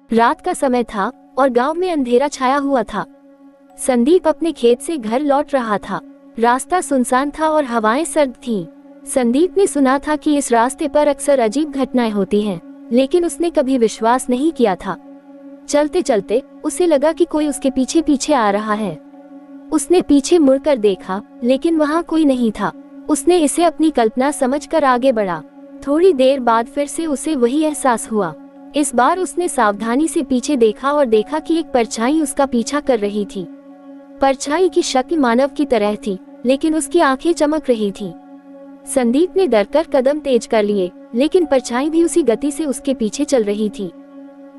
रात का समय था और गांव में अंधेरा छाया हुआ था। संदीप अपने खेत से घर लौट रहा था। रास्ता सुनसान था और हवाएं सर्द थीं। संदीप ने सुना था कि इस रास्ते पर अक्सर अजीब घटनाएं होती हैं, लेकिन उसने कभी विश्वास नहीं किया था। चलते चलते उसे लगा कि कोई उसके पीछे पीछे आ रहा है। उसने पीछे मुड़कर देखा, लेकिन वहां कोई नहीं था। उसने इसे अपनी कल्पना समझकर आगे बढ़ा। थोड़ी देर बाद फिर से उसे वही एहसास हुआ। इस बार उसने सावधानी से पीछे देखा और देखा कि एक परछाई उसका पीछा कर रही थी। परछाई की शक्ल मानव की तरह थी, लेकिन उसकी आंखें चमक रही थीं। संदीप ने डरकर कदम तेज कर लिए, लेकिन परछाई भी उसी गति से उसके पीछे चल रही थी।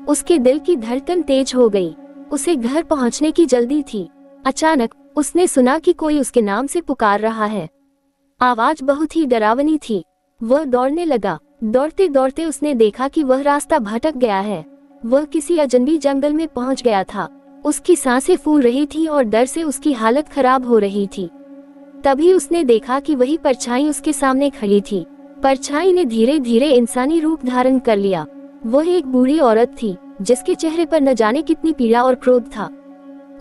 उसके दिल की धड़कन तेज हो गई। उसे घर पहुंचने की जल्दी थी। अचानक उसने सुना कि कोई उसके नाम से पुकार रहा है। आवाज बहुत ही डरावनी थी। वह दौड़ने लगा। दौड़ते दौड़ते उसने देखा कि वह रास्ता भटक गया है। वह किसी अजनबी जंगल में पहुंच गया था। उसकी सांसें फूल रही थी और डर से उसकी हालत खराब हो रही थी। तभी उसने देखा कि वही परछाई उसके सामने खड़ी थी। परछाई ने धीरे धीरे इंसानी रूप धारण कर लिया। वह एक बूढ़ी औरत थी, जिसके चेहरे पर न जाने कितनी पीड़ा और क्रोध था।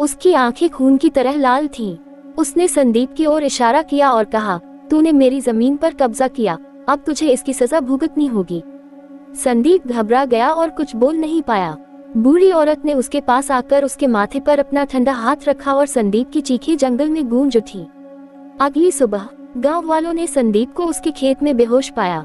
उसकी आंखें खून की तरह लाल थीं। उसने संदीप की ओर इशारा किया और कहा, तूने मेरी जमीन पर कब्जा किया, अब तुझे इसकी सजा भुगतनी होगी। संदीप घबरा गया और कुछ बोल नहीं पाया। बूढ़ी औरत ने उसके पास आकर उसके माथे पर अपना ठंडा हाथ रखा और संदीप की चीखें जंगल में गूंज उठी। अगली सुबह गांव वालों ने संदीप को उसके खेत में बेहोश पाया।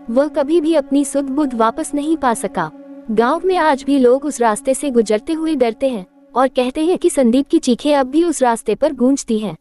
वह कभी भी अपनी सुध बुध वापस नहीं पा सका। गांव में आज भी लोग उस रास्ते से गुजरते हुए डरते हैं और कहते हैं कि संदीप की चीखें अब भी उस रास्ते पर गूंजती हैं।